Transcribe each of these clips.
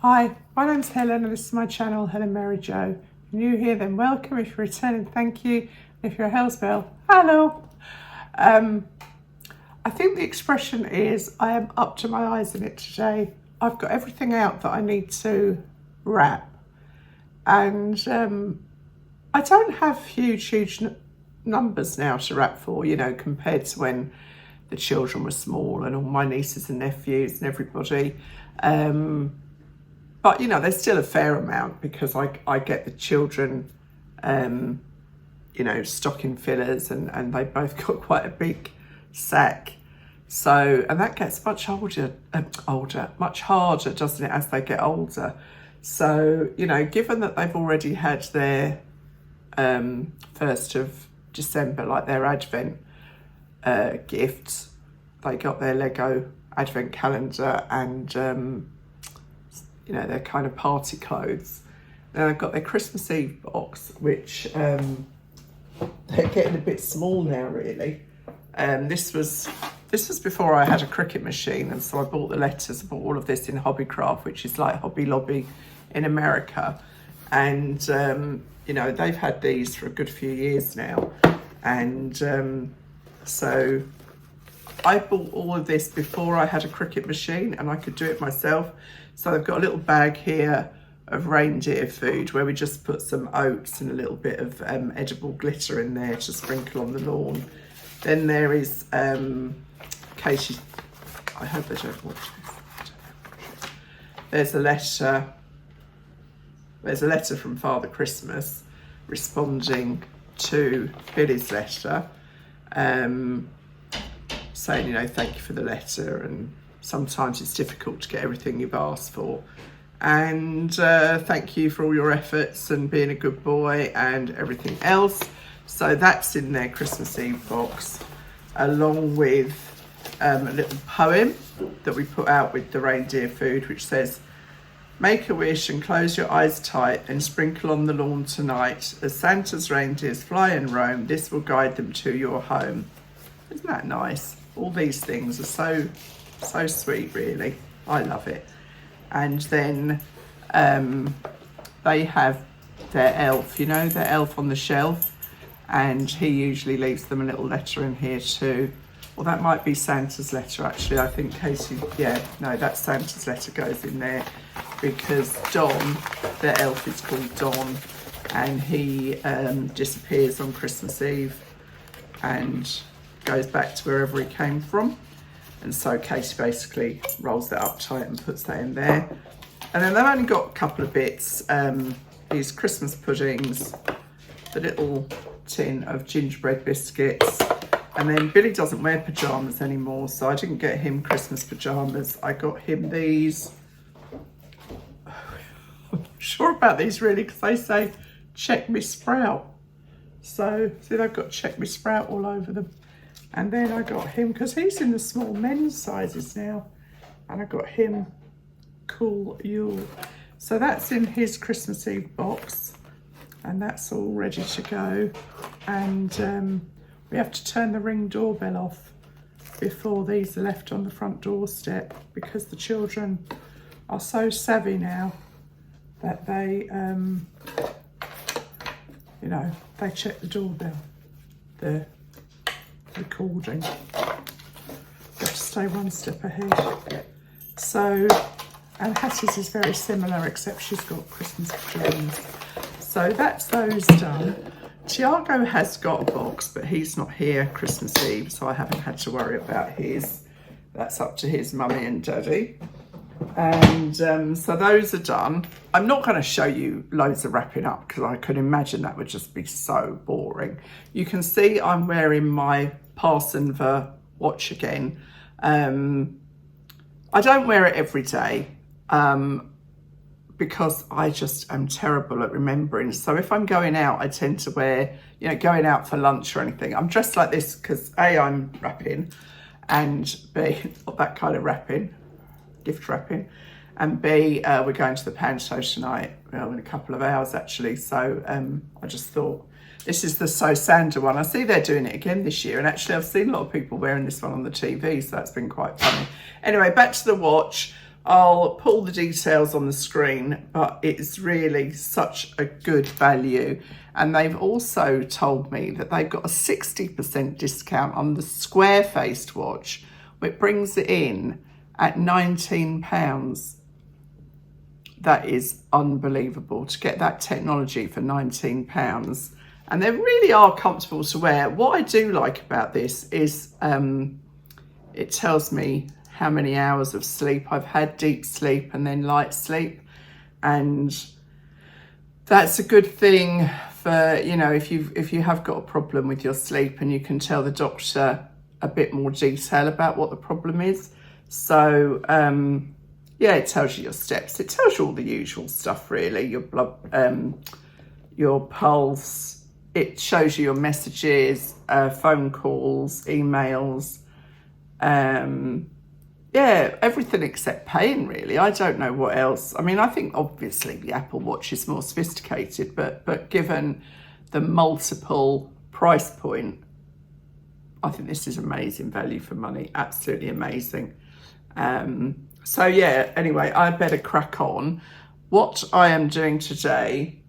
Hi, my name's Helen and this is my channel, Helen Mary Jo. If you're new here, then welcome. If you're returning, thank you. If you're a Hellsbell, hello. I think the expression is, I am up to my eyes in it today. I've got everything out that I need to wrap. And I don't have huge numbers now to wrap for, you know, compared to when the children were small and all my nieces and nephews and everybody. But, you know, there's still a fair amount because I get the children, you know, stocking fillers and they both got quite a big sack. So, and that gets much much harder, doesn't it, as they get older. So, you know, given that they've already had their 1st of December, like their Advent gifts, they got their Lego Advent calendar and, you know, their kind of party clothes. Then they've got their Christmas Eve box, which they're getting a bit small now, really. This was before I had a Cricut machine, and so I bought the letters. I bought all of this in Hobbycraft, which is like Hobby Lobby in America. And, you know, they've had these for a good few years now. And so I bought all of this before I had a Cricut machine and I could do it myself. So I've got a little bag here of reindeer food where we just put some oats and a little bit of edible glitter in there to sprinkle on the lawn. Then there is, Katie, I hope they don't watch this. There's a letter from Father Christmas responding to Billy's letter, saying, you know, thank you for the letter, and sometimes it's difficult to get everything you've asked for, and thank you for all your efforts and being a good boy and everything else. So that's in their Christmas Eve box, along with a little poem that we put out with the reindeer food, which says, make a wish and close your eyes tight and sprinkle on the lawn tonight. As Santa's reindeers fly and roam, this will guide them to your home. Isn't that nice? All these things are so sweet, really. I love it. And then they have their elf, you know, their elf on the shelf. And he usually leaves them a little letter in here too. Well, that might be Santa's letter, actually. I think Katie, yeah, no, that's Santa's letter goes in there because Don, their elf is called Don, and he disappears on Christmas Eve and goes back to wherever he came from. And so Katie basically rolls that up tight and puts that in there. And then they've only got a couple of bits, these Christmas puddings, the little tin of gingerbread biscuits, and then Billy doesn't wear pyjamas anymore, so I didn't get him Christmas pyjamas. I got him these. I'm not sure about these really, because they say check me sprout. So see, they've got check me sprout all over them. And then I got him, because he's in the small men's sizes now, and I got him Cool Yule. So that's in his Christmas Eve box, and that's all ready to go. And we have to turn the Ring doorbell off before these are left on the front doorstep, because the children are so savvy now that they, you know, they check the doorbell, the recording. Got to stay one step ahead. So, and Hattie's is very similar, except she's got Christmas pajamas. So that's those done. Tiago has got a box, but he's not here Christmas Eve, so I haven't had to worry about his. That's up to his mummy and daddy. And so those are done. I'm not going to show you loads of wrapping up because I could imagine that would just be so boring. You can see I'm wearing my Parsonver watch again. I don't wear it every day. Because I just am terrible at remembering. So if I'm going out, I tend to wear, you know, going out for lunch or anything. I'm dressed like this because A, I'm wrapping, and B, not that kind of wrapping, gift wrapping, and B, we're going to the pan show tonight, well, in a couple of hours actually. So I just thought, this is the So Sandra one. I see they're doing it again this year, and actually I've seen a lot of people wearing this one on the TV, so that's been quite funny. Anyway, back to the watch. I'll pull the details on the screen, but it's really such a good value. And they've also told me that they've got a 60% discount on the square-faced watch, which brings it in at £19. That is unbelievable to get that technology for £19. And they really are comfortable to wear. What I do like about this is it tells me how many hours of sleep I've had, deep sleep and then light sleep. And that's a good thing for, you know, if you have got a problem with your sleep, and you can tell the doctor a bit more detail about what the problem is. So yeah, it tells you your steps, it tells you all the usual stuff really, your blood, your pulse, it shows you your messages, phone calls, emails, yeah, everything except pain really. I don't know what else. I mean, I think obviously the Apple Watch is more sophisticated, but given the multiple price point, I think this is amazing value for money, absolutely amazing. So yeah, anyway, I better crack on. What I am doing today,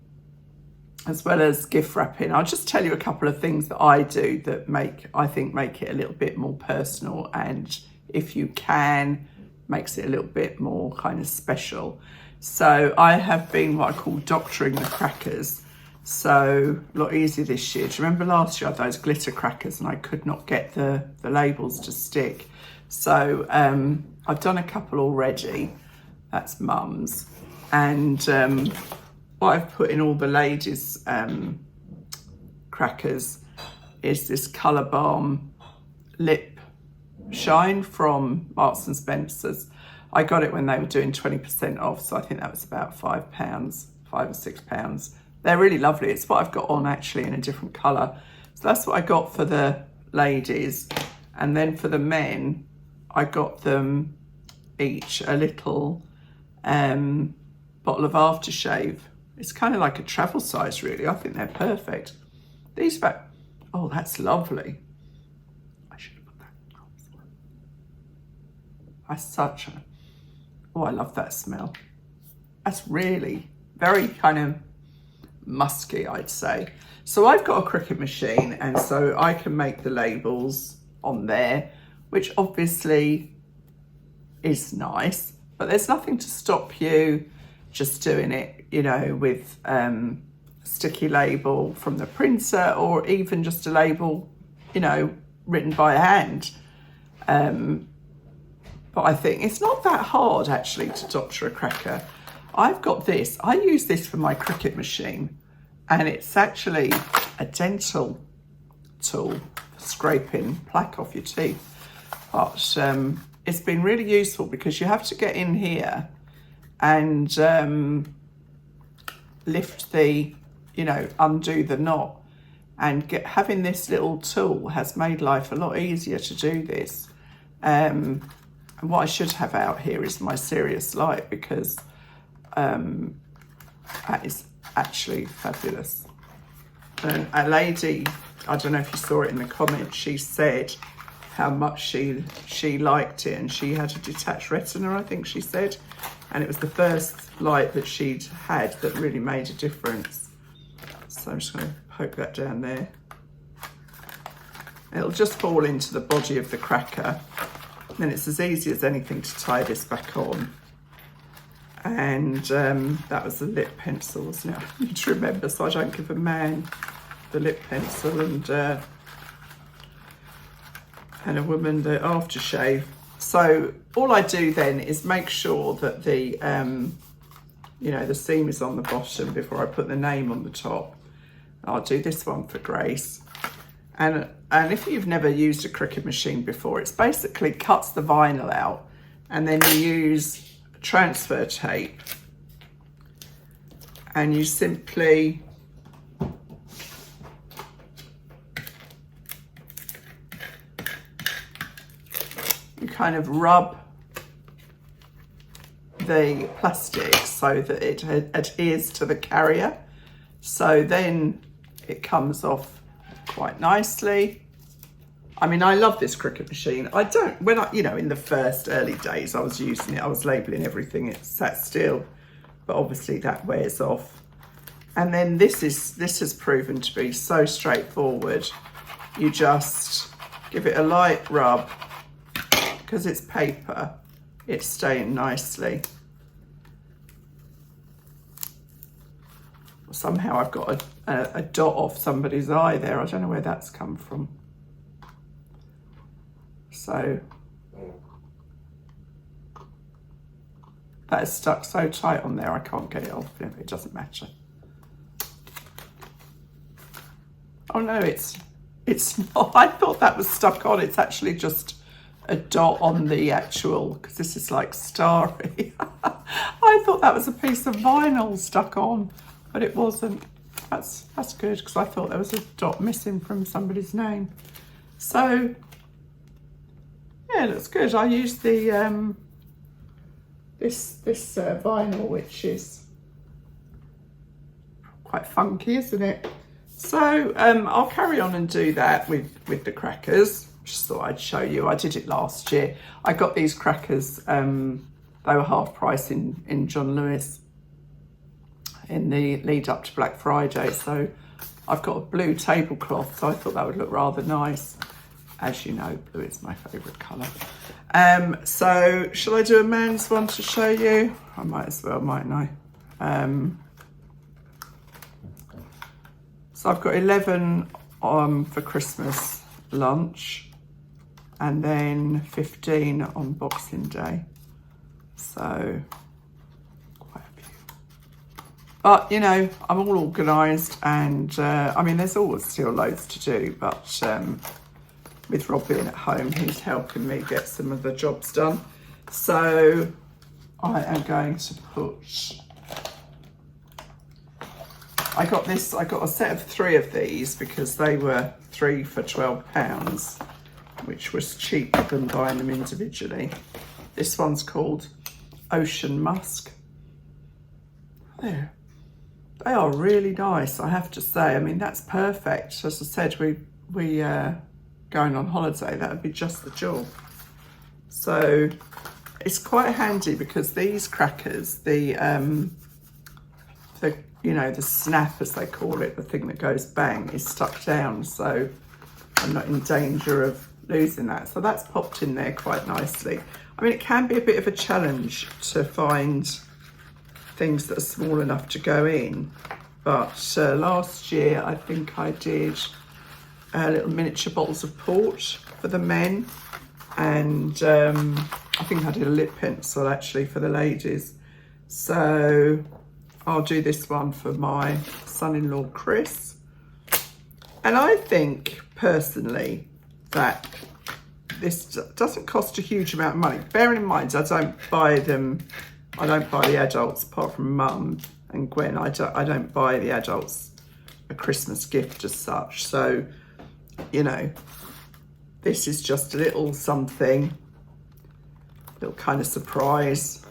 as well as gift wrapping, I'll just tell you a couple of things that I do that I think make it a little bit more personal, and if you can, makes it a little bit more kind of special. So I have been what I call doctoring the crackers. So a lot easier this year. Do you remember last year I had those glitter crackers and I could not get the labels to stick? So I've done a couple already. That's Mum's. And what I've put in all the ladies' crackers is this Colour Balm lip shine from Marks and Spencer's. I got it when they were doing 20% off, so I think that was about £5, £5 or £6. They're really lovely. It's what I've got on actually in a different colour. So that's what I got for the ladies. And then for the men, I got them each a little bottle of aftershave. It's kind of like a travel size really. I think they're perfect. These back, oh, that's lovely. I should have put that. That's such a, oh, I love that smell. That's really very kind of musky, I'd say. So I've got a Cricut machine, and so I can make the labels on there, which obviously is nice, but there's nothing to stop you just doing it, you know, with a sticky label from the printer, or even just a label, you know, written by hand. But I think it's not that hard actually to doctor a cracker. I've got this, I use this for my Cricut machine, and it's actually a dental tool for scraping plaque off your teeth. But it's been really useful because you have to get in here and lift the, you know, undo the knot, and having this little tool has made life a lot easier to do this. And what I should have out here is my serious light, because that is actually fabulous. And a lady, I don't know if you saw it in the comments, she said how much she liked it, and she had a detached retina, I think she said, and it was the first light that she'd had that really made a difference. So I'm just going to poke that down there. It'll just fall into the body of the cracker. Then it's as easy as anything to tie this back on. And that was the lip pencil, wasn't it? I need to remember so I don't give a man the lip pencil, and a woman the aftershave. So all I do then is make sure that the you know, the seam is on the bottom before I put the name on the top. I'll do this one for Grace. And if you've never used a Cricut machine before, it's basically cuts the vinyl out, and then you use transfer tape, and you simply kind of rub the plastic so that it adheres to the carrier. So then it comes off quite nicely. I mean, I love this Cricut machine. I don't, when I, you know, in the first early days I was using it, I was labelling everything, it sat still, but obviously that wears off. And then this has proven to be so straightforward. You just give it a light rub, because it's paper, it's staying nicely. Somehow I've got a dot off somebody's eye there. I don't know where that's come from. So that is stuck so tight on there, I can't get it off. It doesn't matter. Oh no, it's not. I thought that was stuck on. It's actually just a dot on the actual, because this is like starry. I thought that was a piece of vinyl stuck on, but it wasn't. That's good, because I thought there was a dot missing from somebody's name. So yeah, it looks good. I used the this vinyl, which is quite funky, isn't it? So I'll carry on and do that with the crackers. Just thought I'd show you. I did it last year. I got these crackers, they were half price in John Lewis in the lead up to Black Friday. So I've got a blue tablecloth, so I thought that would look rather nice. As you know, blue is my favourite colour. So shall I do a man's one to show you? I might as well, mightn't I? So I've got 11 for Christmas lunch, and then 15 on Boxing Day. So quite a few. But you know, I'm all organised, and I mean, there's always still loads to do, but with Rob being at home, he's helping me get some of the jobs done. So I am going to put, I got a set of 3 of these because they were 3 for £12, which was cheaper than buying them individually. This one's called Ocean Musk. There. They are really nice, I have to say. I mean, that's perfect. As I said, we going on holiday, that would be just the job. So it's quite handy because these crackers, the you know, the snap as they call it, the thing that goes bang, is stuck down, so I'm not in danger of losing that. So that's popped in there quite nicely. I mean, it can be a bit of a challenge to find things that are small enough to go in, but last year I think I did little miniature bottles of port for the men, and I think I did a lip pencil actually for the ladies. So I'll do this one for my son-in-law Chris. And I think personally that this doesn't cost a huge amount of money. Bearing in mind, I don't buy the adults, apart from Mum and Gwen. I don't buy the adults a Christmas gift as such. So, you know, this is just a little something, little kind of surprise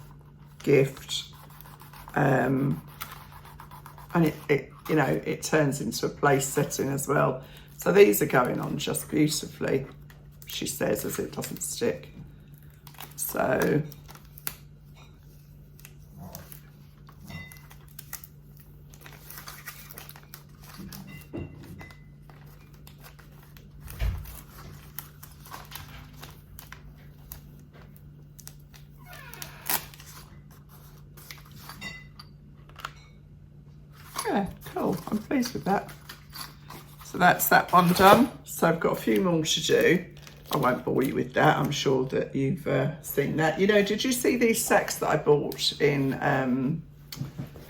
gift. And it you know, it turns into a place setting as well. So these are going on just beautifully, she says, as it doesn't stick. So yeah, cool. I'm pleased with that. So that's that one done. So I've got a few more to do. I won't bore you with that. I'm sure that you've seen that. You know, did you see these sacks that I bought in,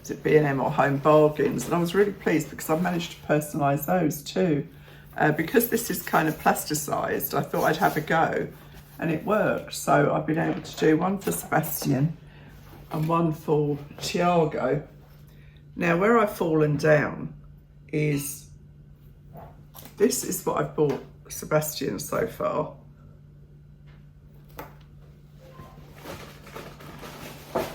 is it B&M or Home Bargains? And I was really pleased because I've managed to personalise those too. Because this is kind of plasticised, I thought I'd have a go, and it worked. So I've been able to do one for Sebastian and one for Tiago. Now, where I've fallen down is, this is what I've bought Sebastian so far.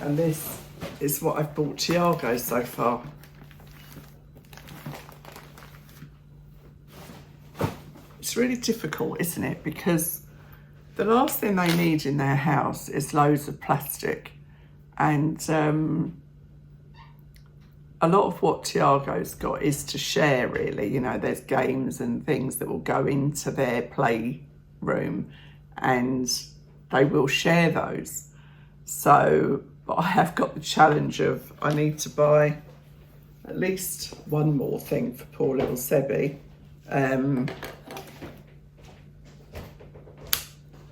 And this is what I've bought Tiago so far. It's really difficult, isn't it? Because the last thing they need in their house is loads of plastic. And a lot of what Tiago's got is to share, really. You know, there's games and things that will go into their playroom and they will share those. So, but I have got the challenge of I need to buy at least one more thing for poor little Sebby.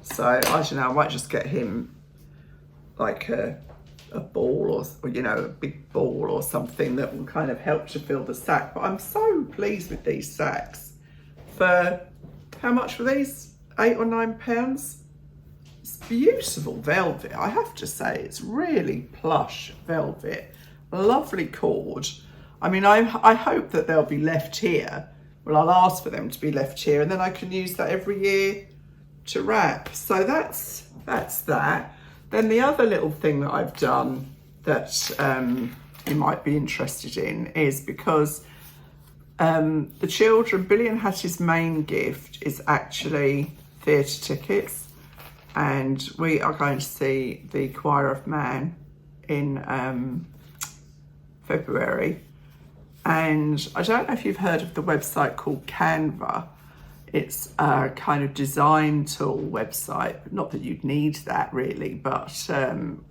So I don't know, I might just get him like a ball or, you know, a big ball or something that will kind of help to fill the sack. But I'm so pleased with these sacks. For how much were these? £8 or £9? It's beautiful velvet, I have to say. It's really plush velvet, lovely cord. I mean, I hope that they'll be left here. Well, I'll ask for them to be left here, and then I can use that every year to wrap. So that's that. Then the other little thing that I've done that you might be interested in is because the children, Billy and Hattie's main gift is actually theatre tickets, and we are going to see the Choir of Man in February. And I don't know if you've heard of the website called Canva. It's a kind of design tool website. Not that you'd need that really, but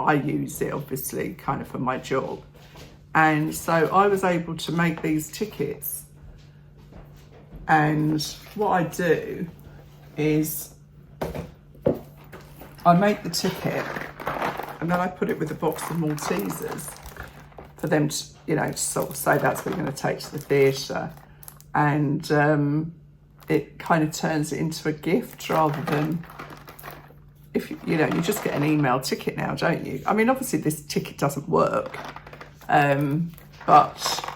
I use it obviously kind of for my job. And so I was able to make these tickets. And what I do is I make the ticket and then I put it with a box of Maltesers for them to, you know, to sort of say that's what you're going to take to the theatre. And it kind of turns it into a gift rather than, if you know, you just get an email ticket now, don't you? I mean, obviously this ticket doesn't work, but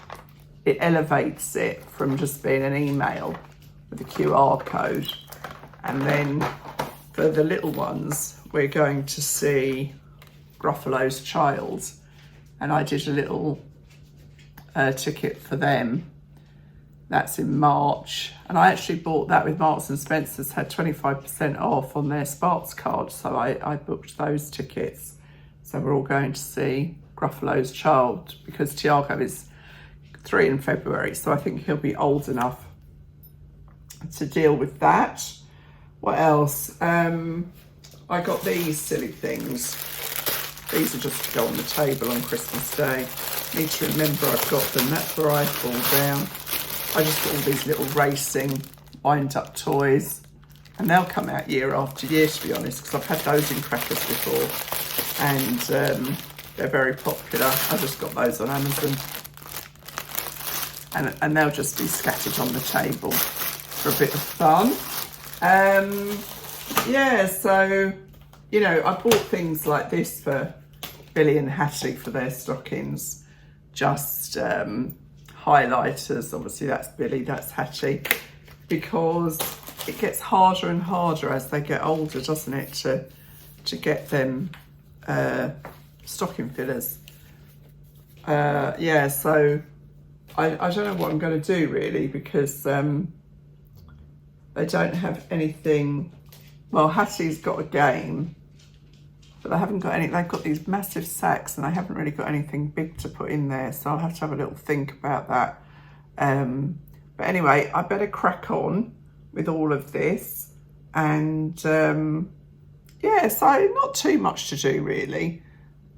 it elevates it from just being an email with a QR code. And then for the little ones, we're going to see Gruffalo's Child, and I did a little ticket for them. That's in March, and I actually bought that with Marks and Spencer's, had 25% off on their Sparks card, so I booked those tickets. So we're all going to see Gruffalo's Child because Tiago is 3 in February, so I think he'll be old enough to deal with that. What else? I got these silly things. These are just to go on the table on Christmas Day. Need to remember I've got them. That's where I fall down. I just got all these little racing wind-up toys, and they'll come out year after year, to be honest, because I've had those in Crackers before, and they're very popular. I just got those on Amazon, and they'll just be scattered on the table for a bit of fun. Yeah, so, you know, I bought things like this for Billy and Hattie for their stockings, just highlighters. Obviously that's Billy, that's Hattie, because it gets harder and harder as they get older, doesn't it, to get them stocking fillers. Yeah, so I don't know what I'm going to do really, because they don't have anything. Well, Hattie's got a game, but they haven't got any. They've got these massive sacks and they haven't really got anything big to put in there, so I'll have to have a little think about that. But anyway, I better crack on with all of this, and yeah, so not too much to do really.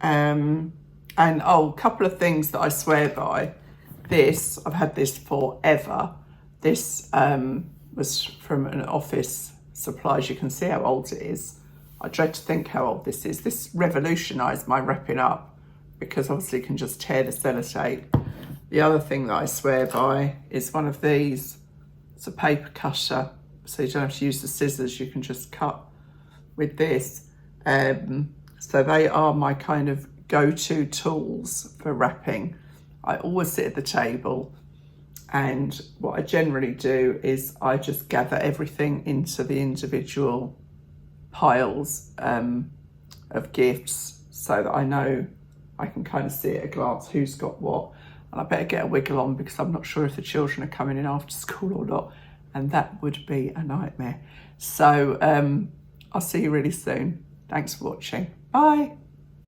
And oh, a couple of things that I swear by. This, I've had this forever. This was from an office supplies. You can see how old it is. I dread to think how old this is. This revolutionised my wrapping up, because obviously you can just tear the sellotape. The other thing that I swear by is one of these. It's a paper cutter, so you don't have to use the scissors. You can just cut with this. So they are my kind of go-to tools for wrapping. I always sit at the table, and what I generally do is I just gather everything into the individual piles of gifts, so that I know I can kind of see at a glance who's got what. And I better get a wiggle on, because I'm not sure if the children are coming in after school or not. and that would be a nightmare. So I'll see you really soon. Thanks for watching. Bye.